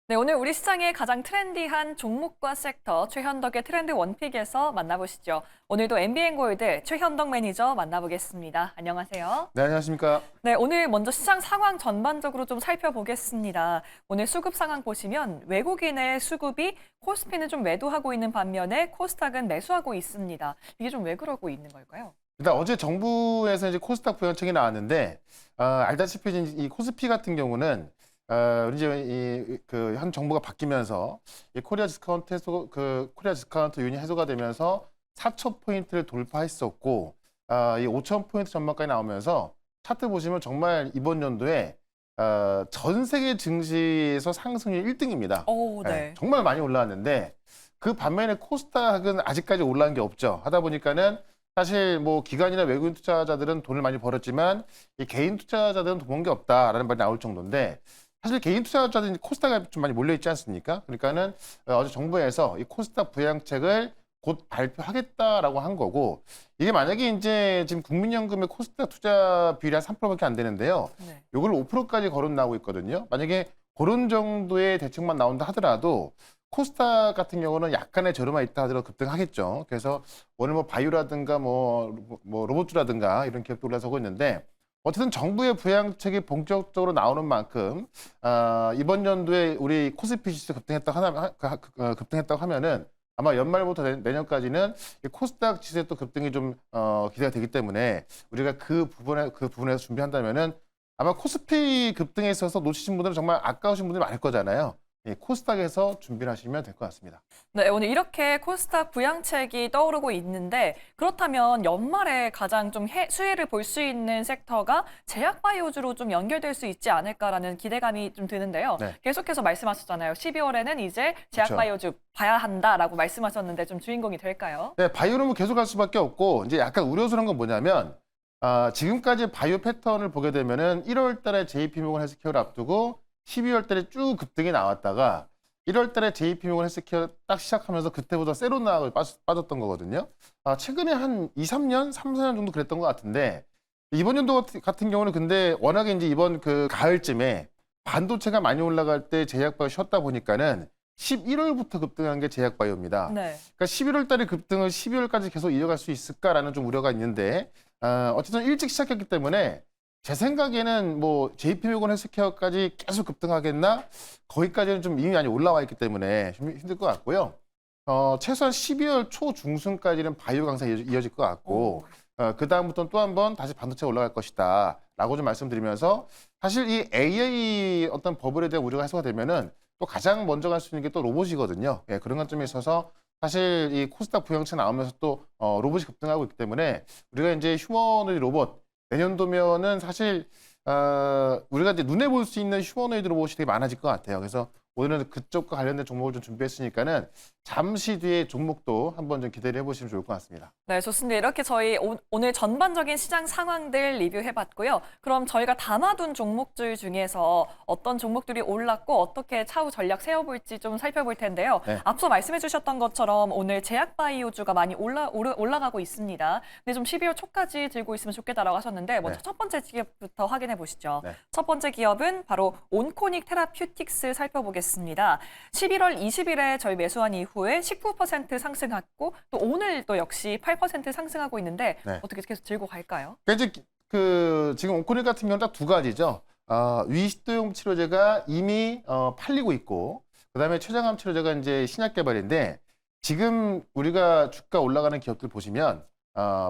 네, 오늘 우리 시장의 가장 트렌디한 종목과 섹터 최현덕의 트렌드 원픽에서 만나보시죠. 오늘도 MBN골드 최현덕 매니저 만나보겠습니다. 안녕하세요. 네, 안녕하십니까. 네, 오늘 먼저 시장 상황 전반적으로 좀 살펴보겠습니다. 오늘 수급 상황 보시면 외국인의 수급이 코스피는 좀 매도하고 있는 반면에 코스닥은 매수하고 있습니다. 이게 좀 왜 그러고 있는 걸까요? 일단 어제 정부에서 이제 코스닥 부양책이 나왔는데, 알다시피 이제 이 코스피 같은 경우는 우리 이제 현 정부가 바뀌면서 이 코리아 디스카운트 유인이 해소가 되면서 4천 포인트를 돌파했었고, 이 5천 포인트 전망까지 나오면서 차트 보시면 정말 이번 연도에 전 세계 증시에서 상승률 1등입니다. 오, 네. 정말 많이 올라왔는데 그 반면에 코스닥은 아직까지 올라온 게 없죠. 하다 보니까는 사실 뭐 기관이나 외국인 투자자들은 돈을 많이 벌었지만 이 개인 투자자들은 돈 번 게 없다라는 말이 나올 정도인데 사실 개인 투자자들이 코스닥에 좀 많이 몰려 있지 않습니까? 그러니까는 어제 정부에서 이 코스닥 부양책을 곧 발표하겠다라고 한 거고 이게 만약에 이제 지금 국민연금의 코스닥 투자 비율이 한 3%밖에 안 되는데요. 네. 이걸 5%까지 거론나오고 있거든요. 만약에 그런 정도의 대책만 나온다 하더라도 코스닥 같은 경우는 약간의 저렴함 있다 하더라도 급등하겠죠. 그래서 오늘 뭐 바이오라든가 뭐 로봇주라든가 이런 기업도 올라서고 있는데 어쨌든 정부의 부양책이 본격적으로 나오는 만큼 이번 연도에 우리 코스피 지수 급등했다고 하면은 아마 연말부터 내년까지는 이 코스닥 지수의 또 급등이 좀 기대가 되기 때문에 우리가 그 부분에서 준비한다면은 아마 코스피 급등에 있어서 놓치신 분들은 정말 아까우신 분들이 많을 거잖아요. 예, 코스닥에서 준비를 하시면 될 것 같습니다. 네, 오늘 이렇게 코스닥 부양책이 떠오르고 있는데 그렇다면 연말에 가장 좀 수혜를 볼 수 있는 섹터가 제약바이오주로 좀 연결될 수 있지 않을까라는 기대감이 좀 드는데요. 네. 계속해서 말씀하셨잖아요. 12월에는 이제 그렇죠. 제약바이오주 봐야 한다라고 말씀하셨는데 좀 주인공이 될까요? 네, 바이오는 뭐 계속 갈 수밖에 없고 이제 약간 우려스러운 건 뭐냐면 지금까지 바이오 패턴을 보게 되면은 1월 달에 JP모건 헬스케어를 앞두고 12월 달에 쭉 급등이 나왔다가 1월 달에 JP모건 헬스케어 딱 시작하면서 그때부터 세로나락을 빠졌던 거거든요. 최근에 한 2, 3년, 3, 4년 정도 그랬던 것 같은데 이번 연도 같은 경우는 근데 워낙에 이제 이번 그 가을쯤에 반도체가 많이 올라갈 때 제약바이오 쉬었다 보니까는 11월부터 급등한 게 제약바이오입니다. 네. 그러니까 11월 달에 급등을 12월까지 계속 이어갈 수 있을까라는 좀 우려가 있는데 어쨌든 일찍 시작했기 때문에 제 생각에는 뭐 JP모건 헬스케어까지 계속 급등하겠나? 거기까지는 좀 이미 많이 올라와 있기 때문에 좀 힘들 것 같고요. 최소한 12월 초 중순까지는 바이오 강세가 이어질 것 같고 그 다음부터는 또 한 번 다시 반도체가 올라갈 것이다 라고 좀 말씀드리면서 사실 이 AI 어떤 버블에 대한 우려가 해소가 되면은 또 가장 먼저 갈 수 있는 게 또 로봇이거든요. 예, 그런 관점에 있어서 사실 이 코스닥 부양책 나오면서 또 로봇이 급등하고 있기 때문에 우리가 이제 휴머노이드 로봇 내년도면은 사실 우리가 이제 눈에 볼 수 있는 휴머노이드 로봇이 되게 많아질 것 같아요. 그래서 오늘은 그쪽과 관련된 종목을 좀 준비했으니까는 잠시 뒤에 종목도 한번 좀 기대를 해보시면 좋을 것 같습니다. 네, 좋습니다. 이렇게 저희 오늘 전반적인 시장 상황들 리뷰해봤고요. 그럼 저희가 담아둔 종목들 중에서 어떤 종목들이 올랐고 어떻게 차후 전략 세워볼지 좀 살펴볼 텐데요. 네. 앞서 말씀해주셨던 것처럼 오늘 제약바이오주가 많이 올라가고 있습니다. 근데 좀 12월 초까지 들고 있으면 좋겠다라고 하셨는데 먼저 네. 첫 번째 기업부터 확인해 보시죠. 네. 첫 번째 기업은 바로 온코닉 테라퓨틱스 살펴보겠습니다. 11월 20일에 저희 매수한 이후에 19% 상승했고 또 오늘 또 역시 8% 상승하고 있는데 네. 어떻게 계속 들고 갈까요? 그러니까 이제 지금 온코닉 같은 경우는 딱 두 가지죠. 위시도용 치료제가 이미 팔리고 있고 그다음에 췌장암 치료제가 이제 신약 개발인데 지금 우리가 주가 올라가는 기업들 보시면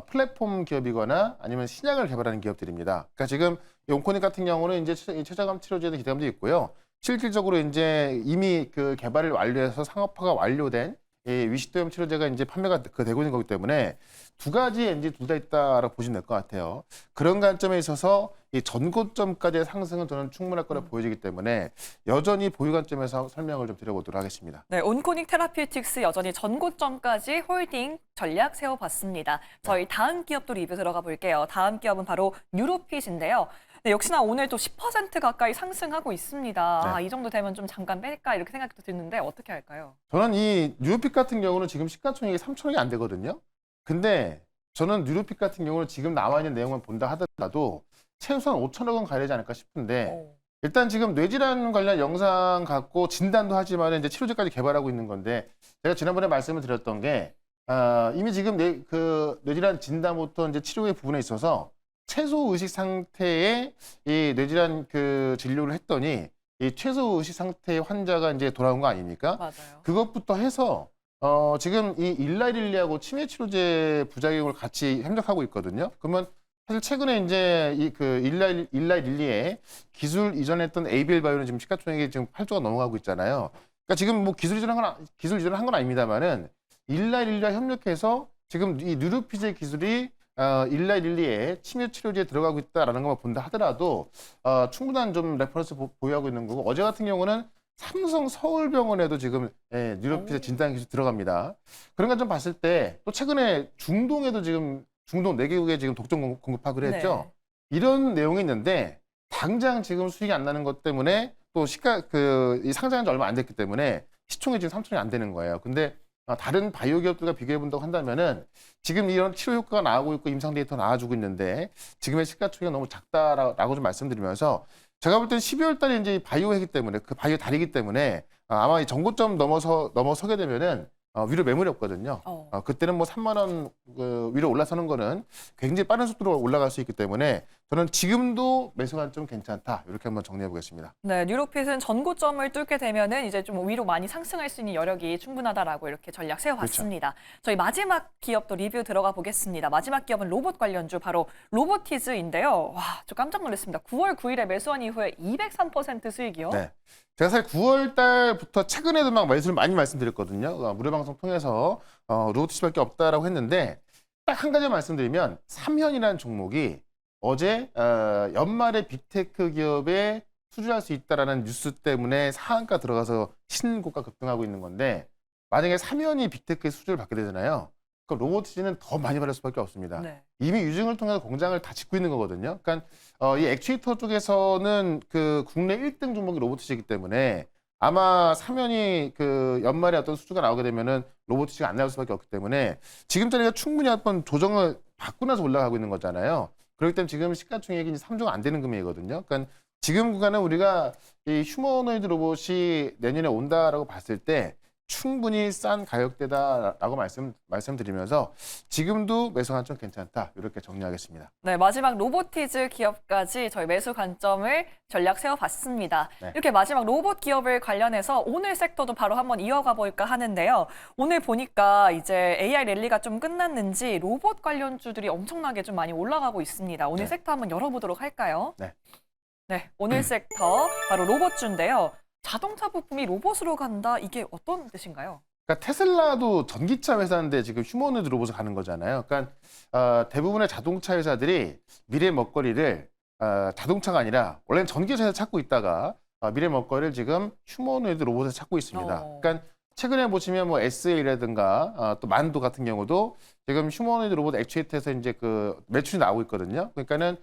플랫폼 기업이거나 아니면 신약을 개발하는 기업들입니다. 그러니까 지금 이 온코닉 같은 경우는 이제 췌장암 치료제도 기대감도 있고요. 실질적으로 이제 이미 그 개발을 완료해서 상업화가 완료된 이 위시도염 치료제가 이제 판매가 되고 있는 거기 때문에 두 가지 이제 둘 다 있다라고 보시면 될 것 같아요. 그런 관점에 있어서 이 전고점까지의 상승은 저는 충분할 거라 보여지기 때문에 여전히 보유 관점에서 설명을 좀 드려보도록 하겠습니다. 네, 온코닉 테라퓨틱스 여전히 전고점까지 홀딩 전략 세워봤습니다. 저희 다음 기업도 리뷰 들어가 볼게요. 다음 기업은 바로 뉴로핏인데요. 네, 역시나 오늘 또 10% 가까이 상승하고 있습니다. 네. 이 정도 되면 좀 잠깐 뺄까 이렇게 생각도 드는데 어떻게 할까요? 저는 이 뉴로핏 같은 경우는 지금 시가총액이 3천억이 안 되거든요. 근데 저는 뉴로핏 같은 경우는 지금 나와 있는 내용만 본다 하더라도 최소한 5천억 원 가야 되지 않을까 싶은데 일단 지금 뇌질환 관련 영상 갖고 진단도 하지만 이제 치료제까지 개발하고 있는 건데 제가 지난번에 말씀을 드렸던 게 이미 지금 그 뇌질환 진단부터 이제 치료의 부분에 있어서 최소 의식 상태의 이 뇌질환 그 진료를 했더니 이 최소 의식 상태의 환자가 이제 돌아온 거 아닙니까? 맞아요. 그것부터 해서 지금 이 일라릴리하고 치매 치료제 부작용을 같이 협력하고 있거든요. 그러면 사실 최근에 이제 이 그 일라릴리에 기술 이전했던 ABL 바이오는 지금 시가총액이 지금 8조가 넘어가고 있잖아요. 그러니까 지금 뭐 기술 이전을 한 건 아닙니다만은 일라릴리와 협력해서 지금 이 뉴로피제 기술이 일라릴리에 치매 치료제에 들어가고 있다라는 것만 본다 하더라도 충분한 좀 레퍼런스 보유하고 있는 거고 어제 같은 경우는 삼성 서울병원에도 지금 뉴로피제 진단 기술 들어갑니다. 그런 것 좀 봤을 때 또 최근에 중동에도 지금 중동 4개국에 지금 독점 공급하기로 했죠. 네. 이런 내용이 있는데 당장 지금 수익이 안 나는 것 때문에 또 이 상장한 지 얼마 안 됐기 때문에 시총이 지금 3천이 안 되는 거예요. 근데 다른 바이오 기업들과 비교해 본다고 한다면은 지금 이런 치료 효과가 나오고 있고 임상 데이터 나와주고 있는데 지금의 시가총액이 너무 작다라고 좀 말씀드리면서 제가 볼 땐 12월 달에 이제 바이오 회기 때문에 그 바이오 달이기 때문에 아마 이 전고점 넘어서게 되면은 위로 매물이 없거든요. 그때는 뭐 3만 원 위로 올라서는 거는 굉장히 빠른 속도로 올라갈 수 있기 때문에 저는 지금도 매수 관점 괜찮다. 이렇게 한번 정리해 보겠습니다. 네, 뉴로핏은 전고점을 뚫게 되면은 이제 좀 위로 많이 상승할 수 있는 여력이 충분하다라고 이렇게 전략 세워봤습니다. 저희 마지막 기업도 리뷰 들어가 보겠습니다. 마지막 기업은 로봇 관련주 바로 로보티즈인데요. 와, 저 깜짝 놀랐습니다. 9월 9일에 매수한 이후에 203% 수익이요. 네. 제가 사실 9월 달부터 최근에도 막 매수를 많이 말씀드렸거든요. 무료 방송 통해서 로보티즈밖에 없다라고 했는데 딱 한 가지 말씀드리면 삼현이라는 종목이 어제 연말에 빅테크 기업에 투자할 수 있다라는 뉴스 때문에 상한가 들어가서 신고가 급등하고 있는 건데 만약에 삼현이 빅테크의 수주를 받게 되잖아요. 그럼 로보티즈는 더 많이 받을 수밖에 없습니다. 네. 이미 유증을 통해서 공장을 다 짓고 있는 거거든요. 그러니까 이 액추에이터 쪽에서는 그 국내 1등 종목이 로보티즈이기 때문에 아마 삼현이 그 연말에 어떤 수주가 나오게 되면은 로보티즈가 안 나올 수밖에 없기 때문에 지금 자리가 충분히 한번 조정을 받고 나서 올라가고 있는 거잖아요. 그렇기 때문에 지금 시가총액이 3조가 안 되는 금액이거든요. 그러니까 지금 구간은 우리가 이 휴머노이드 로봇이 내년에 온다라고 봤을 때 충분히 싼 가격대다라고 말씀드리면서 지금도 매수 관점 괜찮다 이렇게 정리하겠습니다. 네, 마지막 로보티즈 기업까지 저희 매수 관점을 전략 세워봤습니다. 네. 이렇게 마지막 로봇 기업을 관련해서 오늘 섹터도 바로 한번 이어가 볼까 하는데요. 오늘 보니까 이제 AI 랠리가 좀 끝났는지 로봇 관련주들이 엄청나게 좀 많이 올라가고 있습니다. 오늘 네. 섹터 한번 열어보도록 할까요? 네. 네, 오늘 섹터 바로 로봇주인데요. 자동차 부품이 로봇으로 간다. 이게 어떤 뜻인가요? 그러니까 테슬라도 전기차 회사인데 지금 휴머노이드 로봇을 가는 거잖아요. 그러니까 대부분의 자동차 회사들이 미래 먹거리를 자동차가 아니라 원래는 전기차에서 찾고 있다가 미래 먹거리를 지금 휴머노이드 로봇에서 찾고 있습니다. 그러니까 최근에 보시면 뭐 SA라든가 또 만도 같은 경우도 지금 휴머노이드 로봇 액추에이터에서 이제 그 매출이 나오고 있거든요. 그러니까는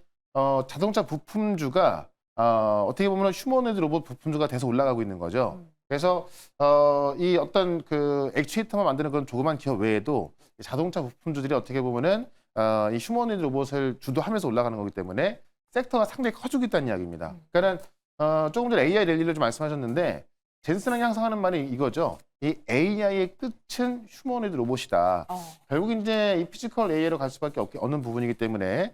자동차 부품주가 어떻게 보면 휴머노이드 로봇 부품주가 돼서 올라가고 있는 거죠. 그래서 이 어떤 그 액추에이터만 만드는 그런 조그만 기업 외에도 자동차 부품주들이 어떻게 보면은 이 휴머노이드 로봇을 주도하면서 올라가는 거기 때문에 섹터가 상당히 커지고 있다는 이야기입니다. 그러니까는 조금 전에 AI 랠리를 좀 말씀하셨는데 젠슨이 항상 하는 말이 이거죠. 이 AI의 끝은 휴머노이드 로봇이다. 결국 이제 이 피지컬 AI로 갈 수밖에 없는 부분이기 때문에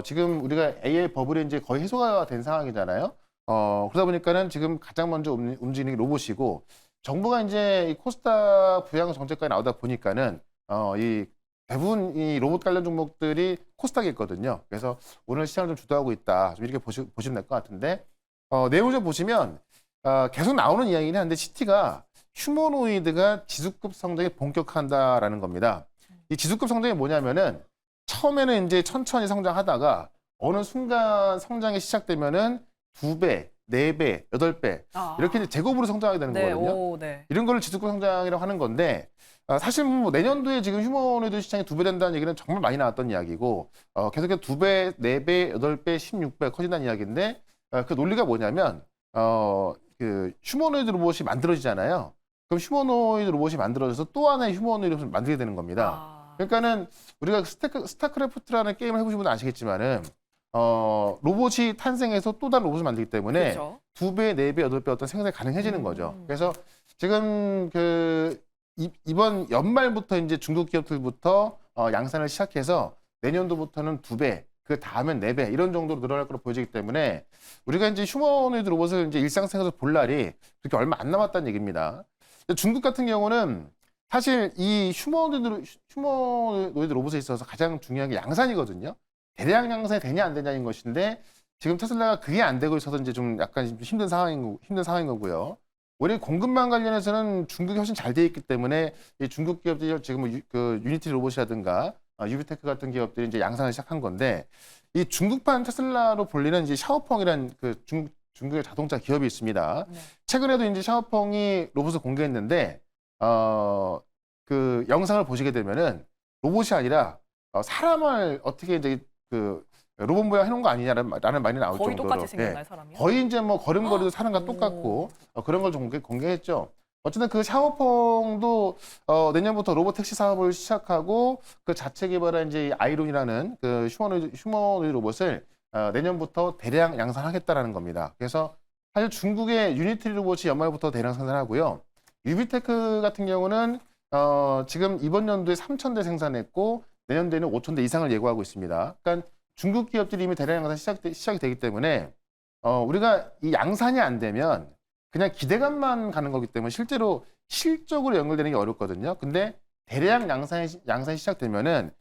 지금 우리가 AI 버블이 이제 거의 해소가 된 상황이잖아요. 그러다 보니까는 지금 가장 먼저 움직이는 게 로봇이고 정부가 이제 이 코스닥 부양 정책까지 나오다 보니까는 이 대부분 이 로봇 관련 종목들이 코스닥에 있거든요. 그래서 오늘 시장을 좀 주도하고 있다. 좀 이렇게 보시면 될 것 같은데 내용을 좀 보시면 계속 나오는 이야기긴 한데 CT가 휴머노이드가 지수급 성장에 본격화한다라는 겁니다. 이 지수급 성장이 뭐냐면은 처음에는 이제 천천히 성장하다가 어느 순간 성장이 시작되면은 2배, 4배, 8배 이렇게 이제 제곱으로 성장하게 되는 거거든요. 네. 이런 거를 지수급 성장이라고 하는 건데 사실 뭐 내년도에 지금 휴머노이드 시장이 2배 된다는 얘기는 정말 많이 나왔던 이야기고 계속해서 2배, 4배, 8배, 16배 커진다는 이야기인데 그 논리가 뭐냐면 그 휴머노이드 로봇이 만들어지잖아요. 그럼 휴머노이드 로봇이 만들어져서 또 하나의 휴머노이드 로봇을 만들게 되는 겁니다. 그러니까는 우리가 스타크래프트라는 게임을 해보신 분은 아시겠지만은 로봇이 탄생해서 또 다른 로봇을 만들기 때문에 그렇죠. 2배, 4배, 8배 어떤 생산이 가능해지는 거죠. 그래서 지금 이번 연말부터 이제 중국 기업들부터 양산을 시작해서 내년도부터는 2배, 그 다음엔 4배 이런 정도로 늘어날 거로 보여지기 때문에 우리가 이제 휴머노이드 로봇을 이제 일상생활에서 볼 날이 그렇게 얼마 안 남았다는 얘기입니다. 근데 중국 같은 경우는 사실 이 휴머노이드 로봇에 있어서 가장 중요한 게 양산이거든요. 대량 양산이 되냐 안 되냐인 것인데 지금 테슬라가 그게 안 되고 있어서 이제 좀 약간 좀 힘든 상황인 거고요. 오히려 공급망 관련해서는 중국이 훨씬 잘 돼 있기 때문에 이 중국 기업들이 지금 그 유니티 로봇이라든가 유비테크 같은 기업들이 이제 양산을 시작한 건데 이 중국판 테슬라로 불리는 이제 샤오펑이라는 그 중국의 자동차 기업이 있습니다. 네. 최근에도 이제 샤오펑이 로봇을 공개했는데 그 영상을 보시게 되면은 로봇이 아니라 사람을 어떻게 이제 그 로봇 모양 해놓은 거 아니냐라는 말이 나올 거의 정도로 똑같이 생겼나요, 사람이? 거의 이제 뭐 걸음걸이도 사람과 오. 똑같고 그런 걸 좀 공개했죠. 어쨌든 그 샤오펑도 내년부터 로봇 택시 사업을 시작하고 그 자체 개발한 이제 이 아이론이라는 그 휴머노이드 로봇을 내년부터 대량 양산하겠다라는 겁니다. 그래서 사실 중국의 유니티 로봇이 연말부터 대량 생산하고요. 유비테크 같은 경우는 지금 이번 연도에 3,000대 생산했고 내년도에는 5,000대 이상을 예고하고 있습니다. 그러니까 중국 기업들이 이미 대량 양산 시작이 되기 때문에 우리가 이 양산이 안 되면 그냥 기대감만 가는 거기 때문에 실적으로 연결되는 게 어렵거든요. 근데 대량 양산이 시작되면은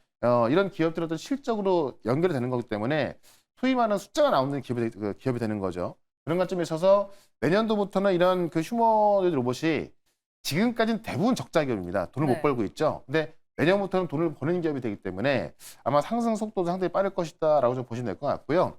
이런 기업들은 또 실적으로 연결이 되는 거기 때문에 소위 말하는 숫자가 나오는 기업이 되는 거죠. 그런 관점에 있어서 내년도부터는 이런 그 휴머노이드 로봇이 지금까지는 대부분 적자 기업입니다. 돈을 네. 못 벌고 있죠. 근데 내년부터는 돈을 버는 기업이 되기 때문에 아마 상승 속도도 상당히 빠를 것이다라고 좀 보시면 될 것 같고요.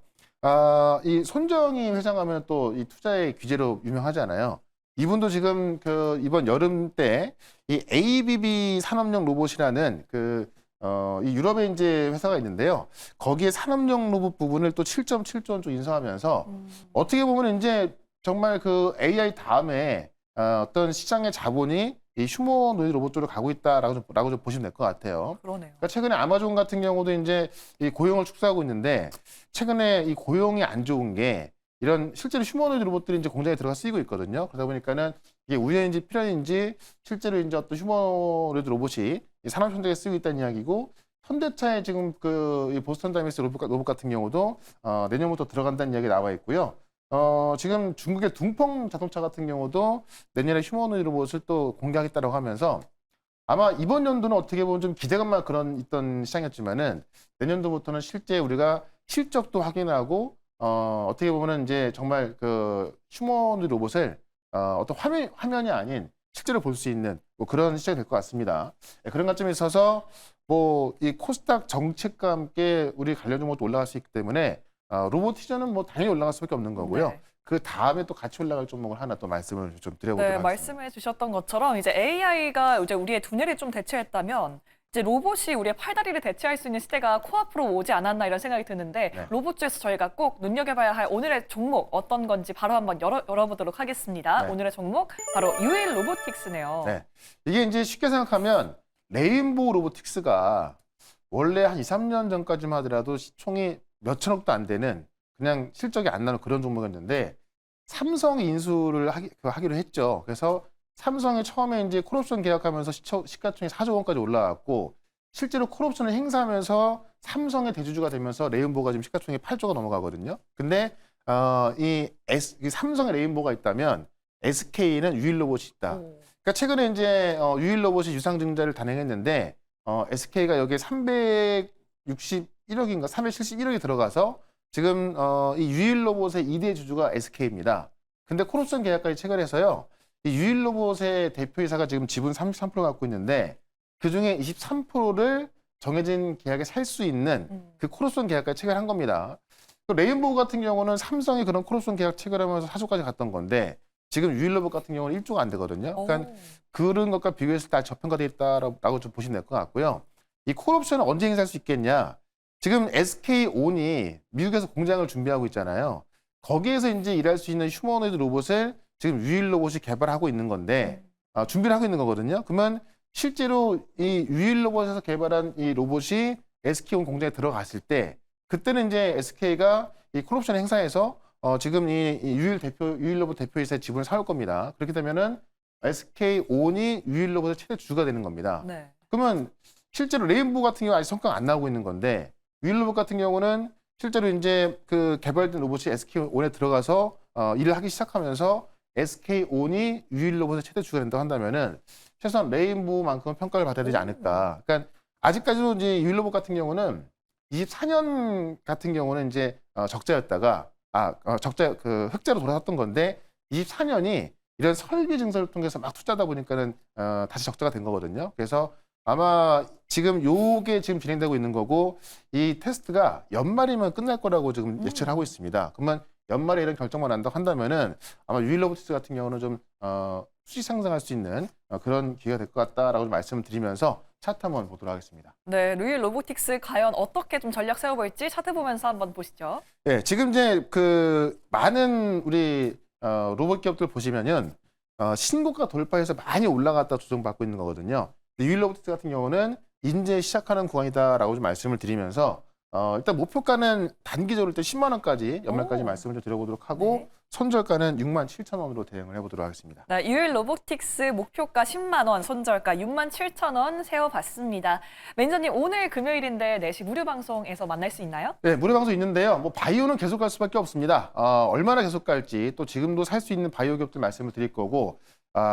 이 손정희 회장 하면 또 이 투자의 귀재로 유명하잖아요. 이분도 지금 그 이번 여름 때 이 ABB 산업용 로봇이라는 이 유럽에 이제 회사가 있는데요. 거기에 산업용 로봇 부분을 또 7.7조 원 좀 인수하면서 어떻게 보면 이제 정말 그 AI 다음에 어떤 시장의 자본이 이 휴머노이드 로봇 쪽으로 가고 있다라고 좀 보시면 될 것 같아요. 그러네요. 그러니까 최근에 아마존 같은 경우도 이제 이 고용을 축소하고 있는데 최근에 이 고용이 안 좋은 게 이런 실제로 휴머노이드 로봇들이 이제 공장에 들어가 쓰이고 있거든요. 그러다 보니까는 이게 우연인지 필연인지 실제로 이제 어떤 휴머노이드 로봇이 이 산업 현장에 쓰이고 있다는 이야기고 현대차의 지금 이 보스턴 다이내믹스 로봇 같은 경우도 내년부터 들어간다는 이야기 나와 있고요. 지금 중국의 둥펑 자동차 같은 경우도 내년에 휴머노이드 로봇을 또 공개하겠다고 하면서 아마 이번 연도는 어떻게 보면 좀 기대감만 있던 시장이었지만은 내년도부터는 실제 우리가 실적도 확인하고 어떻게 보면은 이제 정말 그 휴머노이드 로봇을 어떤 화면이 아닌 실제로 볼 수 있는 뭐 그런 시장이 될 것 같습니다. 그런 관점에 있어서 뭐 이 코스닥 정책과 함께 우리 관련 종목도 올라갈 수 있기 때문에 로보티저는 뭐 당연히 올라갈 수밖에 없는 거고요. 네. 그 다음에 또 같이 올라갈 종목을 하나 또 말씀을 좀 드려보도록 네, 하겠습니다. 말씀해 주셨던 것처럼 이제 AI가 이제 우리의 두뇌를 좀 대체했다면 이제 로봇이 우리의 팔다리를 대체할 수 있는 시대가 코앞으로 오지 않았나 이런 생각이 드는데 네. 로봇 중에서 저희가 꼭 눈여겨봐야 할 오늘의 종목 어떤 건지 바로 한번 열어보도록 하겠습니다. 네. 오늘의 종목 바로 UL 로보틱스네요. 네. 이게 이제 쉽게 생각하면 레인보우 로보틱스가 원래 한 2, 3년 전까지만 하더라도 시총이 몇 천억도 안 되는 그냥 실적이 안 나는 그런 종목이었는데 삼성이 인수를 하기로 했죠. 그래서 삼성이 처음에 이제 콜옵션 계약하면서 시가총액 4조 원까지 올라왔고 실제로 콜옵션을 행사하면서 삼성의 대주주가 되면서 레인보우가 지금 시가총액 8조가 넘어가거든요. 근데 이 삼성의 레인보우가 있다면 SK는 유일 로봇이 있다. 오. 그러니까 최근에 이제 유일 로봇이 유상증자를 단행했는데 SK가 여기에 361억인가 371억이 들어가서 지금 이 유일 로봇의 2대 주주가 SK입니다. 근데 콜옵션 계약까지 체결해서요. 이 유일 로봇의 대표이사가 지금 지분 33% 갖고 있는데 그중에 23%를 정해진 계약에 살 수 있는 그 콜옵션 계약까지 체결한 겁니다. 또 레인보우 같은 경우는 삼성이 그런 콜옵션 계약 체결하면서 4조까지 갔던 건데 지금 유일 로봇 같은 경우는 1조가 안 되거든요. 그러니까 그런 것과 비교했을 때 저평가돼 있다라고 좀 보시면 될 것 같고요. 이 콜옵션은 언제 행사할 수 있겠냐? 지금 SK온이 미국에서 공장을 준비하고 있잖아요. 거기에서 이제 일할 수 있는 휴머노이드 로봇을 지금 유일 로봇이 개발하고 있는 건데 준비를 하고 있는 거거든요. 그러면 실제로 이 유일 로봇에서 개발한 이 로봇이 SK온 공장에 들어갔을 때 그때는 이제 SK가 이 콜옵션 행사에서 지금 이 유일로봇 대표이사의 지분을 사올 겁니다. 그렇게 되면은 SK 온이 유일로봇의 최대 주가 되는 겁니다. 네. 그러면 실제로 레인보우 같은 경우 아직 성과가 안 나오고 있는 건데 유일로봇 같은 경우는 실제로 이제 그 개발된 로봇이 SK 온에 들어가서 일을 하기 시작하면서 SK 온이 유일로봇의 최대 주가 된다고 한다면은 최소한 레인보우만큼 평가를 받아야 되지 않을까. 그러니까 아직까지도 이제 유일로봇 같은 경우는 24년 같은 경우는 이제 적자였다가 흑자로 돌아섰던 건데 24년이 이런 설비 증설을 통해서 막 투자하다 보니까는 다시 적자가 된 거거든요. 그래서 아마 지금 요게 지금 진행되고 있는 거고 이 테스트가 연말이면 끝날 거라고 지금 예측을 하고 있습니다. 그러면 연말에 이런 결정만 난다고 한다면은 아마 유일로보티스 같은 경우는 좀 수익 상승할 수 있는 그런 기회가 될 것 같다라고 말씀을 드리면서 차트 한번 보도록 하겠습니다. 네, 루일 로보틱스 과연 어떻게 좀 전략 세워볼지 차트 보면서 한번 보시죠. 네, 지금 이제 그 많은 우리 로봇 기업들 보시면은 신고가 돌파해서 많이 올라갔다 조정받고 있는 거거든요. 유일로보틱스 같은 경우는 이제 시작하는 구간이다라고 좀 말씀을 드리면서 일단 목표가는 단기적으로 일단 10만 원까지 연말까지 말씀을 좀 드려보도록 하고 네. 손절가는 67,000원으로 대응을 해보도록 하겠습니다. 네, 유일 로보틱스 목표가 10만 원, 손절가 67,000원 세워봤습니다. 매니저님, 오늘 금요일인데 4시 무료 방송에서 만날 수 있나요? 네, 무료 방송 있는데요. 뭐 바이오는 계속 갈 수밖에 없습니다. 얼마나 계속 갈지 또 지금도 살 수 있는 바이오 기업들 말씀을 드릴 거고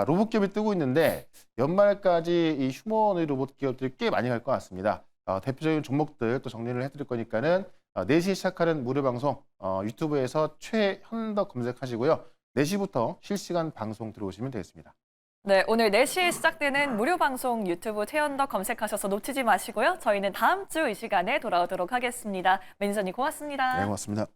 로봇 기업이 뜨고 있는데 연말까지 이 휴머노이드 로봇 기업들이 꽤 많이 갈 것 같습니다. 대표적인 종목들 또 정리를 해드릴 거니까는 4시에 시작하는 무료 방송 유튜브에서 최현덕 검색하시고요. 4시부터 실시간 방송 들어오시면 되겠습니다. 네, 오늘 4시에 시작되는 무료 방송 유튜브 최현덕 검색하셔서 놓치지 마시고요. 저희는 다음 주 이 시간에 돌아오도록 하겠습니다. 매니저님 고맙습니다. 네, 고맙습니다.